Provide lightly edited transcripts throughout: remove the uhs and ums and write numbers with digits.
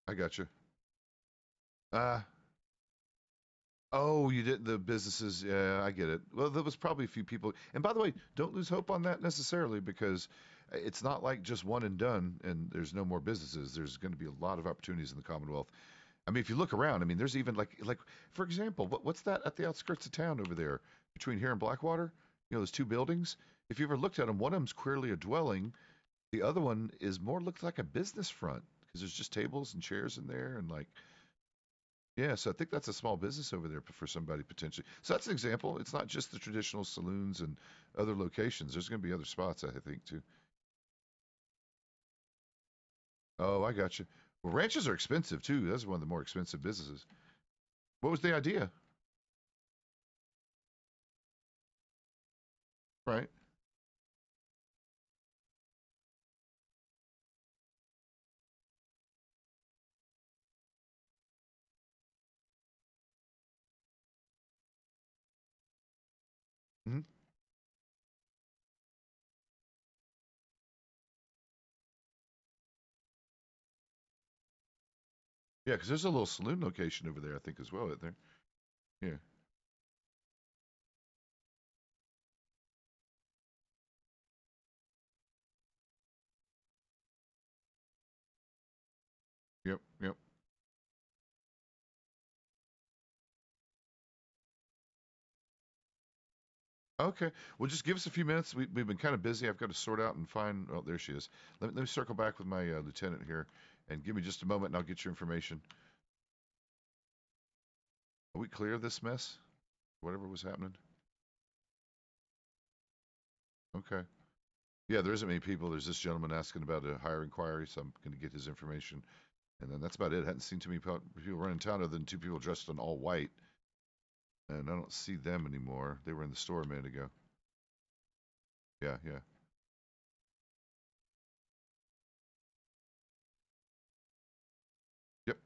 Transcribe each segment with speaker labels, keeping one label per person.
Speaker 1: I got you. Uh, oh, you did the businesses. Yeah, I get it. Well, there was probably a few people. And by the way, don't lose hope on that necessarily because it's not like just one and done and there's no more businesses. There's going to be a lot of opportunities in the Commonwealth. I mean, if you look around, I mean, there's even like for example, what's that at the outskirts of town over there between here and Blackwater? You know, those two buildings. If you ever looked at them, one of them's clearly a dwelling. The other one is more looks like a business front because there's just tables and chairs in there and like yeah. So I think that's a small business over there for somebody potentially. So that's an example. It's not just the traditional saloons and other locations. There's going to be other spots I think too. Oh, I got you. Well, ranches are expensive too. That's one of the more expensive businesses. What was the idea? Right. Hmm. Yeah, because there's a little saloon location over there, I think, as well, isn't there? Yeah. Yep. Yep. Okay. Well, just give us a few minutes. We've been kind of busy. I've got to sort out and find. Oh, there she is. Let me circle back with my lieutenant here, and give me just a moment, and I'll get your information. Are we clear of this mess? Whatever was happening. Okay. Yeah, there isn't many people. There's this gentleman asking about a hire inquiry, so I'm going to get his information, and then that's about it. I hadn't seen too many people running town other than two people dressed in all white, and I don't see them anymore. They were in the store a minute ago. Yeah. Yeah. Yep.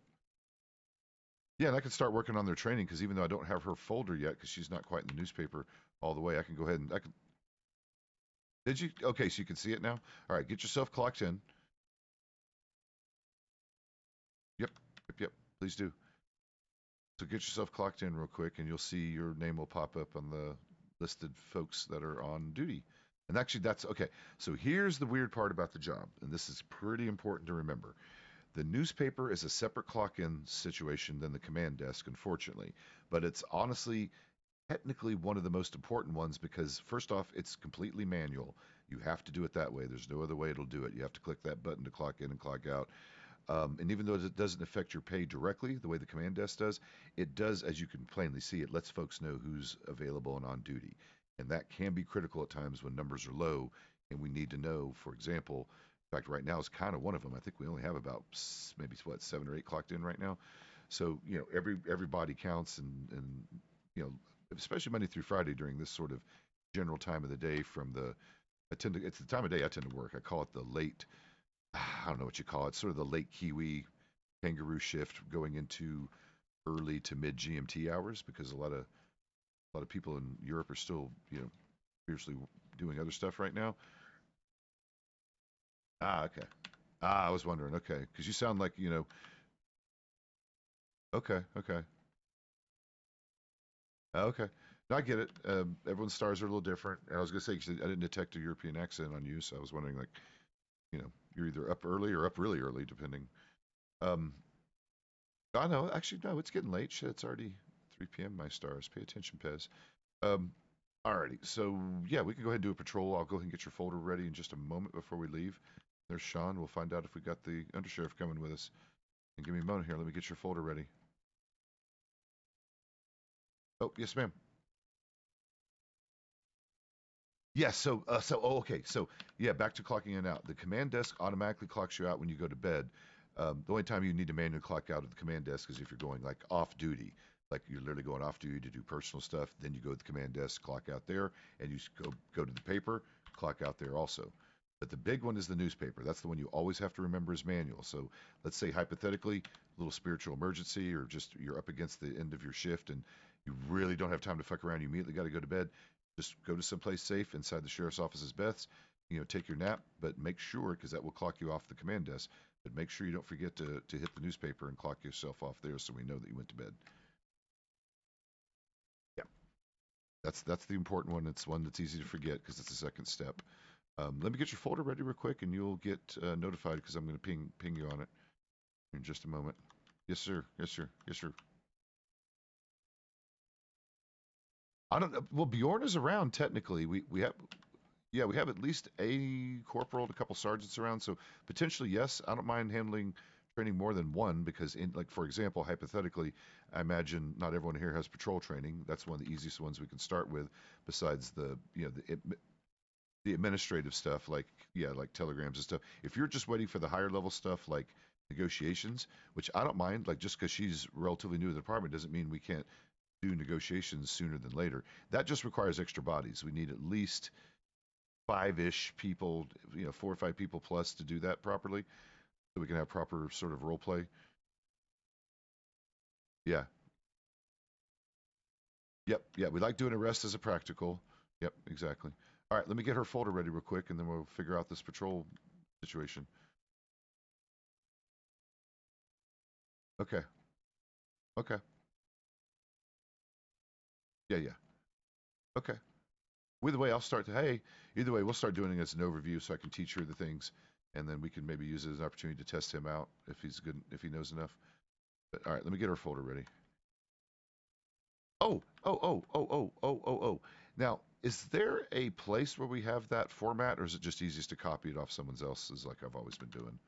Speaker 1: Yeah, and I can start working on their training because even though I don't have her folder yet, because she's not quite in the newspaper all the way, I can go ahead and I can. Did you? Okay, so you can see it now. All right, get yourself clocked in. Yep, yep, yep. Please do. So get yourself clocked in real quick, and you'll see your name will pop up on the listed folks that are on duty. And actually, that's okay. So here's the weird part about the job, and this is pretty important to remember. The newspaper is a separate clock in situation than the command desk, unfortunately. But it's honestly technically one of the most important ones because first off, it's completely manual. You have to do it that way. There's no other way it'll do it. You have to click that button to clock in and clock out. And even though it doesn't affect your pay directly, the way the command desk does, it does, as you can plainly see, it lets folks know who's available and on duty. And that can be critical at times when numbers are low and we need to know, for example, in fact, right now is kind of one of them. I think we only have about maybe what 7 or 8 clocked in right now. So everybody counts, and you know especially Monday through Friday during this sort of general time of the day. From the I tend to it's the time of day I tend to work. I call it the late I don't know what you call it, sort of the late Kiwi kangaroo shift going into early to mid GMT hours because a lot of people in Europe are still, fiercely doing other stuff right now. Ah, okay. Ah, I was wondering. Okay, because you sound like Okay, okay, okay. No, I get it. Everyone's stars are a little different. And I was gonna say 'cause I didn't detect a European accent on you, so I was wondering like, you're either up early or up really early, depending. Um, I know. Actually, no, it's getting late. Shit, it's already 3 p.m. My stars. Pay attention, Pez. Um, alrighty. So yeah, we can go ahead and do a patrol. I'll go ahead and get your folder ready in just a moment before we leave. There's Sean. We'll find out if we got the undersheriff coming with us. And give me a moment here. Let me get your folder ready. Oh, yes, ma'am. Yes. Oh, okay. So yeah, back to clocking in and out. The command desk automatically clocks you out when you go to bed. The only time you need to manually clock out of the command desk is if you're going like off duty, like you're literally going off duty to do personal stuff. Then you go to the command desk, clock out there, and you go to the paper, clock out there also. But the big one is the newspaper. That's the one you always have to remember is manual. So let's say hypothetically, a little spiritual emergency, or just you're up against the end of your shift and you really don't have time to fuck around. You immediately got to go to bed. Just go to someplace safe inside the sheriff's office's beds. take your nap, but make sure, because that will clock you off the command desk, but make sure you don't forget to hit the newspaper and clock yourself off there so we know that you went to bed. Yeah. That's the important one. It's one that's easy to forget because it's the second step. Let me get your folder ready real quick, and you'll get notified because I'm going to ping you on it in just a moment. Yes, sir. Yes, sir. Yes, sir. I don't know. Well, Bjorn is around technically. We have we have at least a corporal and a couple sergeants around, so potentially yes. I don't mind handling training more than one because, in like for example, hypothetically, I imagine not everyone here has patrol training. That's one of the easiest ones we can start with. Besides the the administrative stuff like like telegrams and stuff. If you're just waiting for the higher level stuff like negotiations, which I don't mind, like just because she's relatively new to the department doesn't mean we can't do negotiations sooner than later. That just requires extra bodies. We need at least five-ish people, 4 or 5 people plus to do that properly, so we can have proper sort of role play. Yeah, yep, yeah. We like doing arrest as a practical. Yep, exactly. All right, let me get her folder ready real quick, and then we'll figure out this patrol situation. Okay, okay, yeah, yeah. Okay. Either way, I'll start to, hey, either way, we'll start doing it as an overview so I can teach her the things, and then we can maybe use it as an opportunity to test him out if he's good, if he knows enough. But all right, let me get our folder ready. Oh. Now, is there a place where we have that format, or is it just easiest to copy it off someone else's like I've always been doing?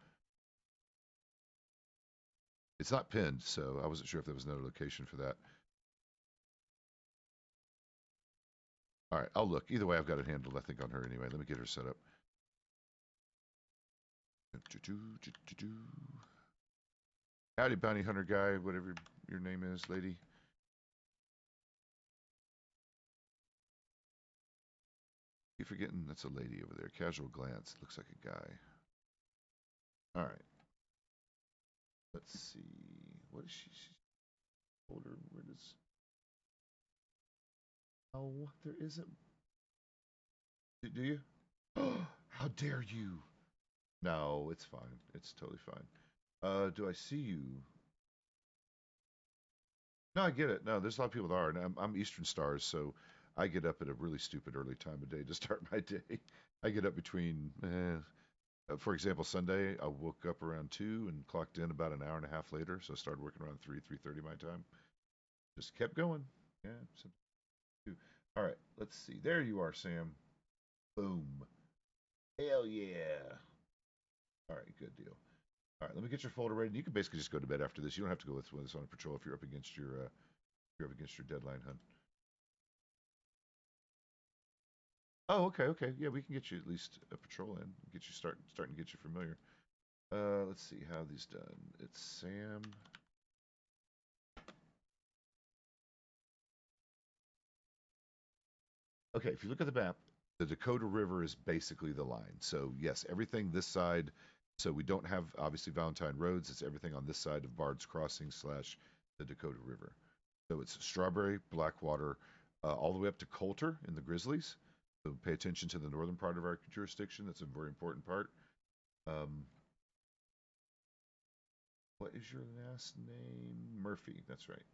Speaker 1: It's not pinned, so I wasn't sure if there was another location for that. All right, I'll look. Either way, I've got it handled, I think, on her anyway. Let me get her set up. Howdy, bounty hunter guy, whatever your name is, lady. Keep forgetting that's a lady over there. Casual glance. Looks like a guy. All right. Let's see. What is she? Folder. Where does? Oh, there isn't. Do you? How dare you? No, it's fine. It's totally fine. Do I see you? No, I get it. No, there's a lot of people that are, and I'm Eastern Stars, so I get up at a really stupid early time of day to start my day. I get up between, for example, Sunday I woke up around 2 and clocked in about an hour and a half later, so I started working around 3:30 my time. Just kept going. Yeah. All right. Let's see. There you are, Sam. Boom. Hell yeah. All right. Good deal. All right. Let me get your folder ready. You can basically just go to bed after this. You don't have to go with us on a patrol if you're up against your deadline, hun. Oh, okay, okay. Yeah, we can get you at least a patrol in. Get you starting to get you familiar. Let's see how these done. It's Sam. Okay, if you look at the map, the Dakota River is basically the line. So yes, everything this side. So we don't have obviously Valentine Roads. It's everything on this side of Bard's Crossing slash the Dakota River. So it's Strawberry, Blackwater, all the way up to Coulter in the Grizzlies. So pay attention to the northern part of our jurisdiction. That's a very important part. Um, what is your last name? Murphy. That's right.